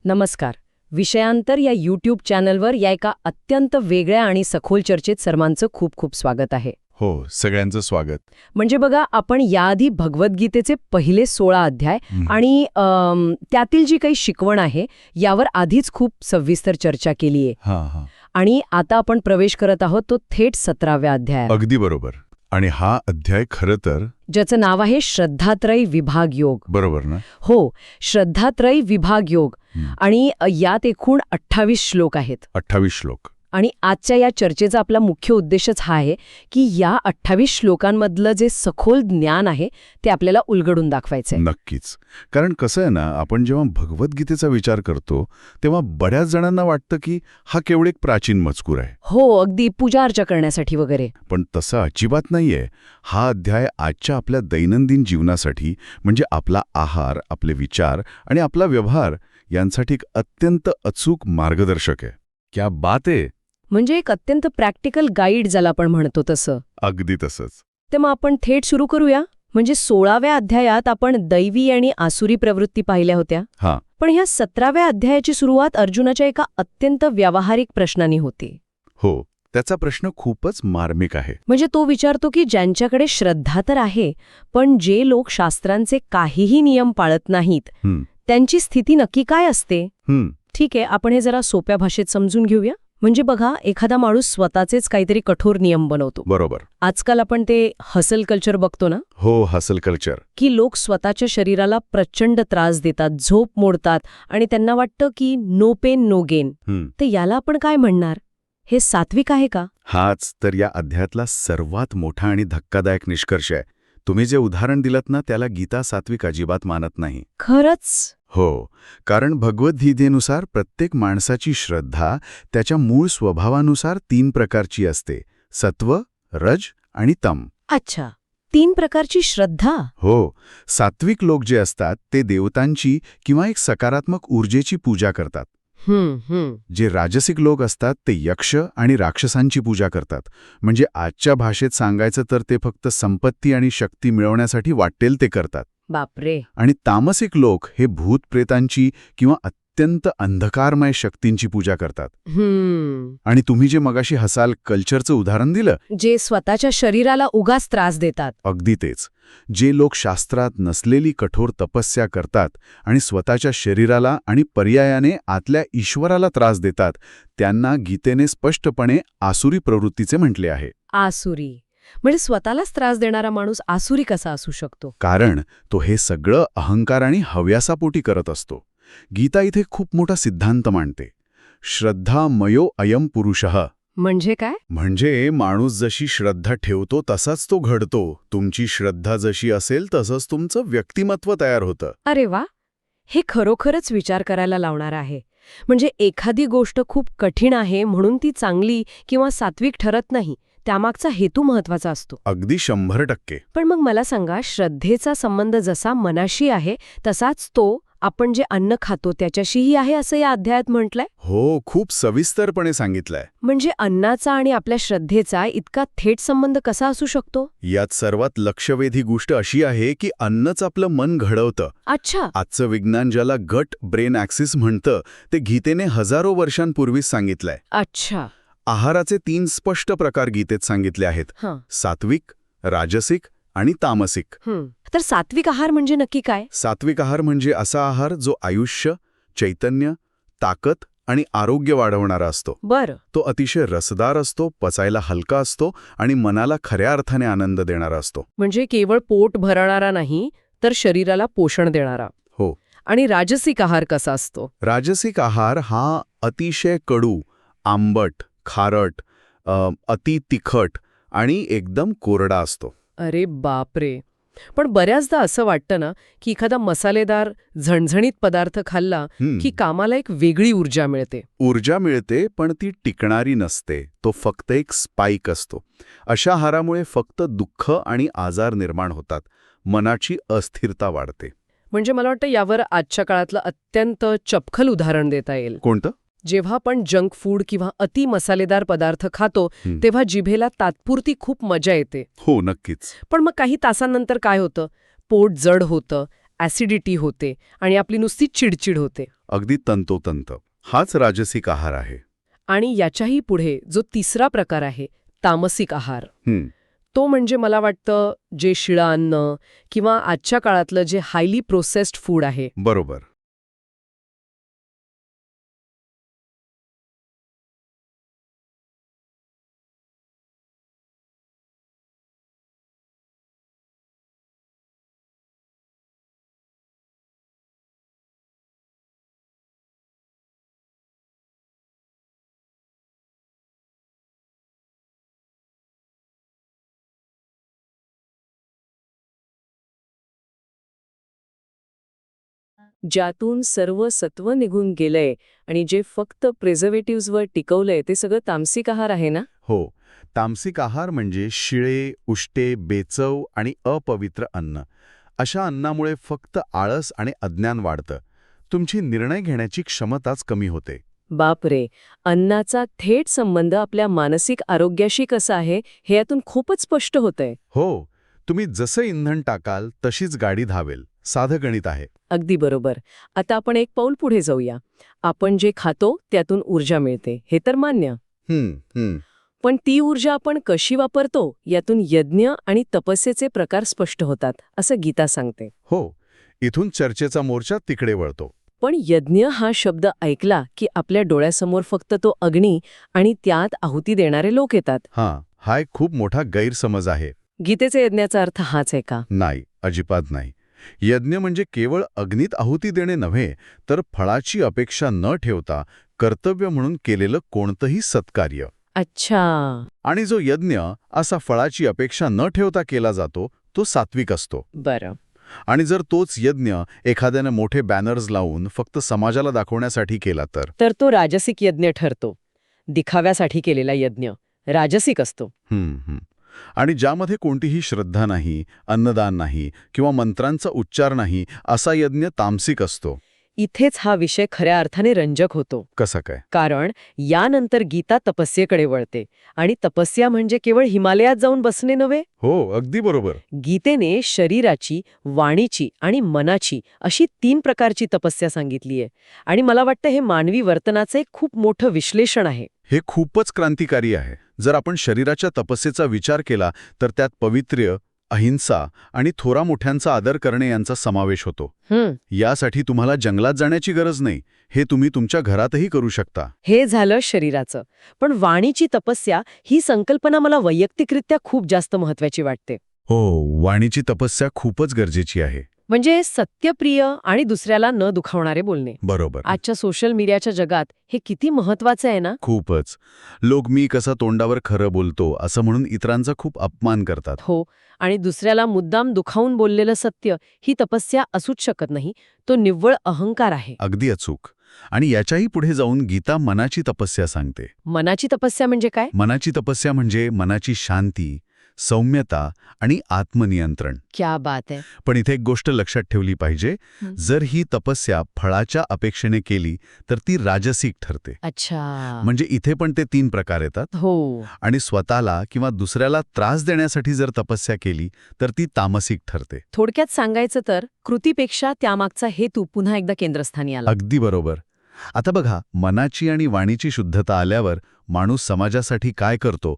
नमस्कार. विषयांतर या यूट्यूब चॅनलवर या एका अत्यंत वेगळ्या आणि सखोल चर्चेत सर्वांचं खूप खूप स्वागत आहे. हो, सगळ्यांचं स्वागत. म्हणजे बघा, आपण याआधी भगवद्गीतेचे पहिले 16 अध्याय आणि त्यातील जी काही शिकवण आहे यावर आधीच खूप सविस्तर चर्चा केली आहे. हां. आणि आता आपण प्रवेश करत आहोत तो थेट 17व्या अध्यायात. अगदी बरोबर. आणि हा अध्याय खरं तर ज्याचं नाव आहे श्रद्धात्रयी विभाग योग. बरोबर ना? हो, श्रद्धात्रयी विभाग योग. आणि यात एकूण 28 श्लोक आहेत. 28 श्लोक. आणि आजच्या या चर्चेचा आपला मुख्य उद्देशच हा आहे की या 28 श्लोकांमधलं जे सखोल ज्ञान आहे ते आपल्याला उलगडून दाखवायचंय. नक्कीच. कारण कसं आहे ना, आपण जेव्हा भगवद्गीतेचा विचार करतो तेव्हा बऱ्याच जणांना वाटतं की हा केवळ एक प्राचीन मजकूर आहे. हो, अगदी पूजा अर्चा करण्यासाठी वगैरे. पण तसं अजिबात नाहीये. हा अध्याय आजच्या आपल्या दैनंदिन जीवनासाठी, म्हणजे आपला आहार, आपले विचार आणि आपला व्यवहार यांसाठी एक अत्यंत अचूक मार्गदर्शक आहे. क्या बात आहे. म्हणजे एक अत्यंत प्रॅक्टिकल गाईड ज्याला आपण म्हणतो तसं. अगदी तसंच. तर मग आपण थेट सुरू करूया. म्हणजे 16व्या अध्यायात आपण दैवी आणि आसुरी प्रवृत्ती पाहिल्या होत्या. हां. पण ह्या 17व्या अध्यायाची सुरुवात अर्जुनाच्या एका अत्यंत व्यावहारिक प्रश्नाने होती. हो, त्याचा प्रश्न खूपच मार्मिक आहे. म्हणजे तो विचारतो की ज्यांच्याकडे श्रद्धा तर आहे, पण जे लोक शास्त्रांचे काहीही नियम पाळत नाहीत, त्यांची स्थिती नक्की काय असते? ठीक आहे, आपण हे जरा सोप्या भाषेत समजून घेऊया. म्हणजे बघा, एखादा माणूस स्वतःचेच काहीतरी कठोर नियम बनवतो. बरोबर. आजकाल आपण ते हसल कल्चर बघतो ना. हो, हसल कल्चर. की लोक स्वतःच्या शरीराला प्रचंड त्रास देतात, झोप मोडतात आणि त्यांना वाटतं की नो पेन नो गेन. तर याला आपण काय म्हणणार? हे सात्विक आहे का? हाच तर या अध्यायातला सर्वात मोठा आणि धक्कादायक निष्कर्ष आहे. तुम्ही जे उदाहरण दिलत ना, त्याला गीता सात्विक अजिबात मानत नाही. खरंच? हो, कारण भगवद्गीतेनुसार प्रत्येक माणसाची श्रद्धा त्याच्या मूळ स्वभावानुसार 3 प्रकारची असते: सत्व, रज आणि तम. अच्छा, 3 प्रकारची श्रद्धा. हो, सात्विक लोक जे असतात ते देवतांची किंवा एक सकारात्मक ऊर्जेची पूजा करतात. जे राजसिक लोक असतात ते यक्ष आणि राक्षसांची पूजा करतात. म्हणजे आजच्या भाषेत सांगायचं तर ते फक्त संपत्ती आणि शक्ती मिळवण्यासाठी वाटेल ते करतात. बापरे. आणि तामसिक लोक हे भूतप्रेतांची किंवा अत्यंत अंधकारमय शक्तींची पूजा करतात. आणि तुम्ही जे मगाशी हसाल कल्चरचं उदाहरण दिलं, जे स्वतःच्या शरीराला उगाच त्रास देतात. अगदी तेच. जे लोक शास्त्रात नसलेली कठोर तपस्या करतात आणि स्वतःच्या शरीराला आणि पर्यायाने आतल्या ईश्वराला त्रास देतात, त्यांना गीतेने स्पष्टपणे आसुरी प्रवृत्तीचे म्हटले आहे. आसुरी म्हणजे स्वतःलाच त्रास देणारा माणूस आसुरी कसा असू शकतो? कारण तो हे सगळं अहंकार आणि हव्यासापोटी करत असतो. गीता इथे खूप मोठा सिद्धांत मांडते. श्रद्धा मयो अयम पुरुषः. म्हणजे काय? म्हणजे माणूस जशी श्रद्धा ठेवतो तसाच तो घडतो. तुमची श्रद्धा जशी असेल तसंच तुमचं व्यक्तिमत्व तयार होतं. अरे वा, हे खरोखरच विचार करायला लावणार आहे. म्हणजे एखादी गोष्ट खूप कठीण आहे म्हणून ती चांगली किंवा सात्विक ठरत नाही, त्यामागचा हेतू महत्वाचा असतो. अगदी 100%. पण मग मला सांगा, श्रद्धेचा संबंध जसा मनाशी आहे तसाच तो आपण जे अन्न खातो त्याच्याशीही आहे असं या अध्यायात म्हटलंय. हो, खूप सविस्तरपणे सांगितलंय. म्हणजे अन्नाचा आणि आपल्या श्रद्धेचा इतका थेट संबंध कसा असू शकतो? यात सर्वात लक्षवेधी गोष्ट अशी आहे की अन्नच आपलं मन घडवतं. अच्छा. आजचं विज्ञान ज्याला गट ब्रेन ॲक्सिस म्हणतं ते गीतेने हजारो वर्षांपूर्वीच सांगितलंय. अच्छा. आहाराचे 3 स्पष्ट प्रकार गीतेत सांगितले आहेत: सात्विक, राजसिक आणि तामसिक. तर सात्विक आहार म्हणजे नक्की काय? सात्विक आहार म्हणजे असा आहार जो आयुष्य, चैतन्य, ताकद आणि आरोग्य वाढवणारा असतो. बरं. तो अतिशय रसदार असतो, पचायला हलका असतो आणि मनाला खऱ्या अर्थाने आनंद देणारा असतो. म्हणजे केवळ पोट भरणारा नाही, तर शरीराला पोषण देणारा. हो. आणि राजसिक आहार कसा असतो? राजसिक आहार हा अतिशय कडू, आंबट, खारट, अति तिखट आणि एकदम कोरडा असतो. अरे बापरे. पण बऱ्याचदा असं वाटतं ना की एखादा मसालेदार झणझणीत पदार्थ खाल्ला की कामाला एक वेगळी ऊर्जा मिळते. ऊर्जा मिळते, पण ती टिकणारी नसते. तो फक्त एक स्पाइक असतो. अशा आहारामुळे फक्त दुःख आणि आजार निर्माण होतात. मनाची अस्थिरता वाढते. म्हणजे मला वाटतं यावर आजच्या काळातलं अत्यंत चपखल उदाहरण देता येईल. कोणतं? जेव्हा आपण जंक फूड किंवा अति मसालेदार पदार्थ खातो तेव्हा जिभेला तात्पुरती खूप मजा येते. हो, नक्कीच. पण मग काही तासांनंतर काय होतं? पोट जड होतं, ॲसिडिटी होते आणि आपली नुसती चिडचिड होते. अगदी तंतोतंत. हाच राजसिक आहार आहे. आणि याच्याही पुढे जो तिसरा प्रकार आहे, तामसिक आहार. तो म्हणजे मला वाटतं जे शिळं अन्न किंवा आजच्या काळातलं जे हायली प्रोसेस्ड फूड आहे. बरोबर. ज्यातून सर्व सत्व निघून गेलंय आणि जे फक्त प्रिझर्वेटिव्हजवर टिकवलंय ते सगळं तामसिक आहार आहे ना? हो, तामसिक आहार म्हणजे शिळे, उष्टे, बेचव आणि अपवित्र अन्न. अशा अन्नामुळे फक्त आळस आणि अज्ञान वाढतं. तुमची निर्णय घेण्याची क्षमताच कमी होते. बापरे, अन्नाचा थेट संबंध आपल्या मानसिक आरोग्याशी कसा आहे हे यातून खूपच स्पष्ट होतंय. हो, तुम्ही जसं इंधन टाकाल तशीच गाडी धावेल. साधं गणित आहे. अगदी बरोबर. आता आपण एक पाऊल पुढे जाऊया. आपण जे खातो त्यातून ऊर्जा मिळते हे तर मान्य. पण ती ऊर्जा आपण कशी वापरतो यातून यज्ञ आणि तपस्येचे प्रकार स्पष्ट होतात, असं गीता सांगते. हो, इथून चर्चेचा मोर्चा तिकडे वळतो. पण यज्ञ हा शब्द ऐकला की आपल्या डोळ्यासमोर फक्त तो अग्नी आणि त्यात आहुती देणारे लोक येतात. हा एक खूप मोठा गैरसमज आहे. गीतेचा यज्ञाचा अर्थ हाच आहे का? नाही, अजिबात नाही. यज्ञ म्हणजे केवळ अग्नीत आहुती देणे नव्हे, तर फळाची अपेक्षा न ठेवता कर्तव्य म्हणून केलेलं कोणतंही सत्कार्य. अच्छा. आणि जो यज्ञ असा फळाची अपेक्षा न ठेवता केला जातो तो सात्विक असतो. बरं. आणि जर तोच यज्ञ एखाद्याने मोठे बॅनर्स लावून फक्त समाजाला दाखवण्यासाठी केला तर तो राजसिक यज्ञ ठरतो. दिखाव्यासाठी केलेला यज्ञ राजसिक असतो. आणि ज्यामध्ये कोणतीही श्रद्धा नाही, अन्नदान नाही किंवा मंत्रांचा उच्चार नाही असा यज्ञ तामसिक असतो. इथेच हा विषय खऱ्या अर्थाने रंजक होतो. कसा काय? कारण यानंतर गीता तपस्येकडे वळते आणि तपस्या म्हणजे केवळ हिमालयात जाऊन बसणे नव्हे. हो, अगदी बरोबर. गीतेने शरीराची, वाणीची आणि मनाची अशी 3 प्रकारची तपस्या सांगितलीये आणि मला वाटतं हे मानवी वर्तनाचं एक खूप मोठं विश्लेषण आहे. हे खूपच क्रांतिकारी आहे. जर आपण शरीराच्या तपस्येचा विचार केला तर त्यात पवित्र्य, अहिंसा आणि थोरा मोठ्यांचा आदर करणे यांचा समावेश होतो. यासाठी तुम्हाला जंगलात जाण्याची गरज नाही. हे तुम्ही तुमच्या घरातही करू शकता. हे झालं शरीराचं. पण वाणीची तपस्या ही संकल्पना मला वैयक्तिकरित्या खूप जास्त महत्वाची वाटते. हो, वाणीची तपस्या खूपच गरजेची आहे. म्हणजे सत्यप्रिय आणि दुसऱ्याला न दुखावणारे बोलणे. बरोबर. आजच्या सोशल मीडियाच्या जगात हे किती महत्वाचं आहे ना. खूपच. लोक मी कसा तोंडावर खरं बोलतो असं म्हणून इतरांचा खूप अपमान करतात. हो, आणि दुसऱ्याला मुद्दाम दुखावून बोललेलं सत्य ही तपस्या असूच शकत नाही. तो निव्वळ अहंकार आहे. अगदी अचूक. आणि याच्याही पुढे जाऊन गीता मनाची तपस्या सांगते. मनाची तपस्या म्हणजे काय? मनाची तपस्या म्हणजे मनाची शांती, सौम्यता आणि आत्मनियंत्रण. क्या बात आहे. पण इथे एक गोष्ट लक्षात ठेवली पाहिजे. जर ही तपस्या फळाच्या अपेक्षेने केली तर ती राजसिक ठरते. अच्छा. म्हणजे इथे पण ते 3 प्रकार येतात. हो. आणि स्वतःला किंवा दुसऱ्याला त्रास देण्यासाठी जर तपस्या केली तर ती तामसिक ठरते. थोडक्यात सांगायचं तर कृतीपेक्षा त्यामागचा हेतू पुन्हा एकदा केंद्रस्थानी आला. अगदी बरोबर. आता बघा, मनाची आणि वाणीची शुद्धता आल्यावर माणूस समाजासाठी काय करतो,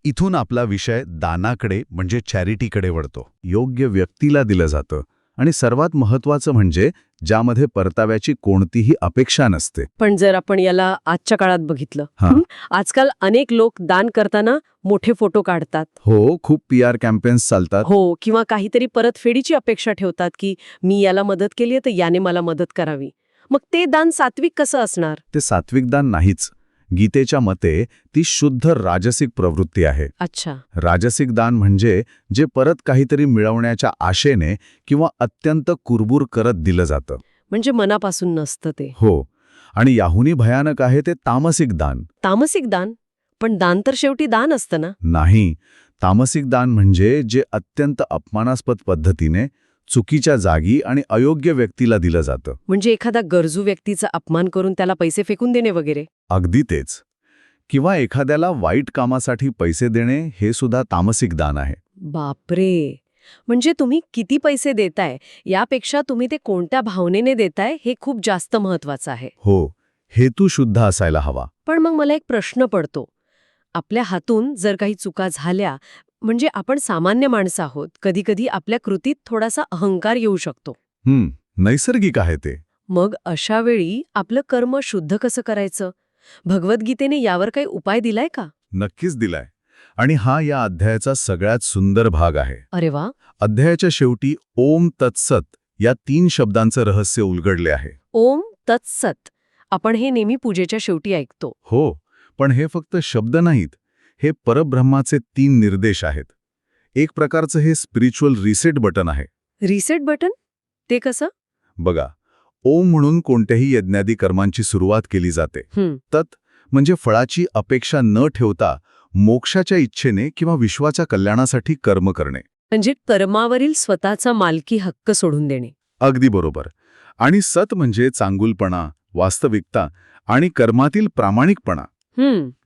इथून आपला विषय दानाकडे म्हणजे चॅरिटीकडे वळतो. योग्य व्यक्तीला दिलं जातं आणि सर्वात महत्त्वाचं म्हणजे ज्यामध्ये परताव्याची कोणतीही अपेक्षा नसते. पण जर आपण याला आजच्या काळात बघितलं, आजकाल अनेक लोक दान करताना मोठे फोटो काढतात. हो, खूप PR कॅम्पेन्स चालतात. हो, किंवा काहीतरी परतफेडीची अपेक्षा ठेवतात की मी याला मदत केली तर याने मला मदत करावी. मग ते दान सात्विक कसं असणार? ते सात्विक दान नाहीच. गीतेच्या मते ती शुद्ध राजसिक प्रवृत्ती आहे. अच्छा. राजसिक दान म्हणजे जे परत काहीतरी मिळवण्याच्या आशेने किंवा अत्यंत कुरबुर करत दिलं जातं. म्हणजे मनापासून नसतं ते. हो. आणि याहूनही भयानक आहे ते तामसिक दान. तामसिक दान? पण दान तर शेवटी दान असतं ना. नाही. तामसिक दान म्हणजे जे अत्यंत अपमानास्पद पद्धतीने चुकीच्या जागी आणि अयोग्य व्यक्तीला दिलं जातं. म्हणजे एखादा गरजू व्यक्तीचा अपमान करून त्याला पैसे फेकून देणे वगैरे. अगदी तेच. किंवा एखाद्याला वाईट कामासाठी पैसे देणे हे सुद्धा तामसिक दान आहे. बापरे. म्हणजे तुम्ही किती पैसे देताय यापेक्षा तुम्ही ते कोणत्या भावनेने देताय हे खूप जास्त महत्वाचं आहे. हो, हेतू शुद्ध असायला हवा. पण मग मला एक प्रश्न पडतो. आपल्या हातून जर काही चुका झाल्या, म्हणजे आपण सामान्य माणसं आहोत, कधीकधी आपल्या कृतीत थोडासा अहंकार येऊ शकतो. नैसर्गिक आहे ते. मग अशा वेळी आपलं कर्म शुद्ध कसं करायचं? भगवद्गीतेने यावर काही उपाय दिलाय का? नक्कीच दिलाय. आणि हा या अध्यायाचा सगळ्यात सुंदर भाग आहे. अरे वा. अध्यायाच्या शेवटी ओम तत्सत या 3 शब्दांचं रहस्य उलगडले आहे. ओम तत्सत. आपण हे नेहमी पूजेच्या शेवटी ऐकतो. हो, पण हे फक्त शब्द नाहीत. हे परब्रह्माचे 3 निर्देश आहेत. एक प्रकारचं हे स्पिरिच्युअल रिसेट बटन आहे. Reset button? ते कसं? बघा, ओम म्हणून कोणत्याही यज्ञादी कर्मांची सुरुवात केली जाते. तत् म्हणजे फळाची अपेक्षा न ठेवता मोक्षाच्या इच्छेने किंवा विश्वाच्या कल्याणासाठी कर्म करणे. म्हणजे कर्मावरील स्वतःचा मालकी हक्क सोडून देणे. अगदी बरोबर. आणि सत म्हणजे चांगुलपणा, वास्तविकता आणि कर्मातील प्रामाणिकपणा.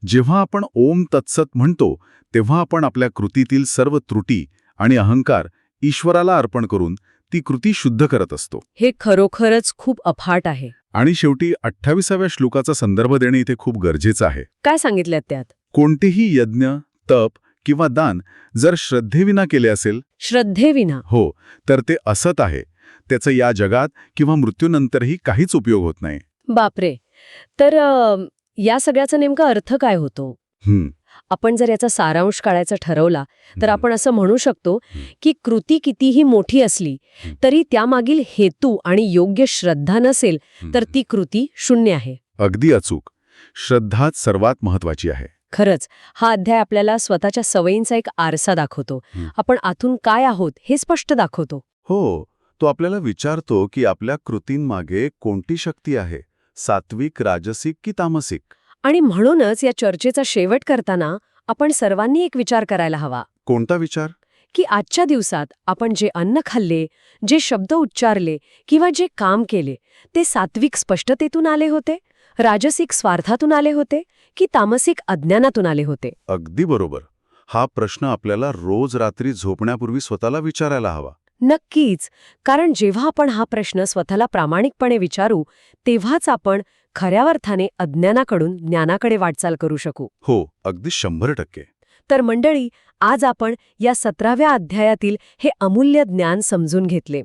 जेव्हा आपण ओम तत्सत म्हणतो तेव्हा आपण आपल्या कृतीतील सर्व त्रुटी आणि अहंकार ईश्वराला अर्पण करून ती कृती शुद्ध करत असतो. हे खरोखरच खूप अफाट आहे. आणि शेवटी 28व्या श्लोकाचा संदर्भ देणे इथे खूप गरजेचं आहे. काय सांगितल्यात त्यात? कोणतेही यज्ञ, तप किंवा दान जर श्रद्धेविना केले असेल, श्रद्धेविना? हो, तर ते असत आहे. त्याचं या जगात किंवा मृत्यूनंतरही काहीच उपयोग होत नाही. बापरे. तर या सगळ्याचा नेमका अर्थ काय होतो? आपण जर याचा सारांश काढायचा ठरवला तर आपण असं म्हणू शकतो की कृती कितीही मोठी असली तरी त्यामागील हेतू आणि योग्य श्रद्धा नसेल तर ती कृती शून्य आहे. अगदी अचूक. श्रद्धाच सर्वात महत्वाची आहे. खरंच हा अध्याय आपल्याला स्वतःच्या सवयींचा एक आरसा दाखवतो. आपण आतून काय आहोत हे स्पष्ट दाखवतो. हो, तो आपल्याला विचारतो की आपल्या कृतींमागे कोणती शक्ती आहे, सात्विक, राजसिक की तामसिक. आणि म्हणूनच या चर्चेचा शेवट करताना आपण सर्वांनी एक विचार करायला हवा. कोणता विचार? की आजच्या दिवसात आपण जे अन्न खाल्ले, जे शब्द उच्चारले किंवा जे काम केले ते सात्विक स्पष्टतेतून आले होते, राजसिक स्वार्थातून आले होते की तामसिक अज्ञानातून आले होते? अगदी बरोबर. हा प्रश्न आपल्याला रोज रात्री झोपण्यापूर्वी स्वतःला विचारायला हवा. नक्कीच. कारण जेव्हा आपण हा प्रश्न स्वतःला प्रामाणिकपणे विचारू तेव्हाच आपण खऱ्या अर्थाने अज्ञानाकडून ज्ञानाकडे वाटचाल करू शकू. हो, अगदी 100%. तर मंडळी, आज आपण या 17व्या अध्यायातील हे अमूल्य ज्ञान समजून घेतले.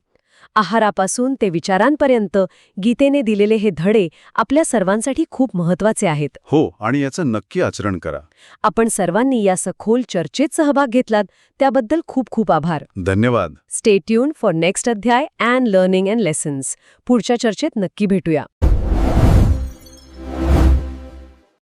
आहारापासून ते विचारांपर्यंत गीतेने दिलेले हे धडे आपल्या सर्वांसाठी खूप महत्वाचे आहेत. हो, आणि याचं नक्की आचरण करा. आपण सर्वांनी या सखोल चर्चेत सहभाग घेतलात त्याबद्दल खूप खूप आभार. धन्यवाद. स्टे ट्यून फॉर नेक्स्ट अध्याय अँड लर्निंग अँड लेसन्स. पुढच्या चर्चेत नक्की भेटूया.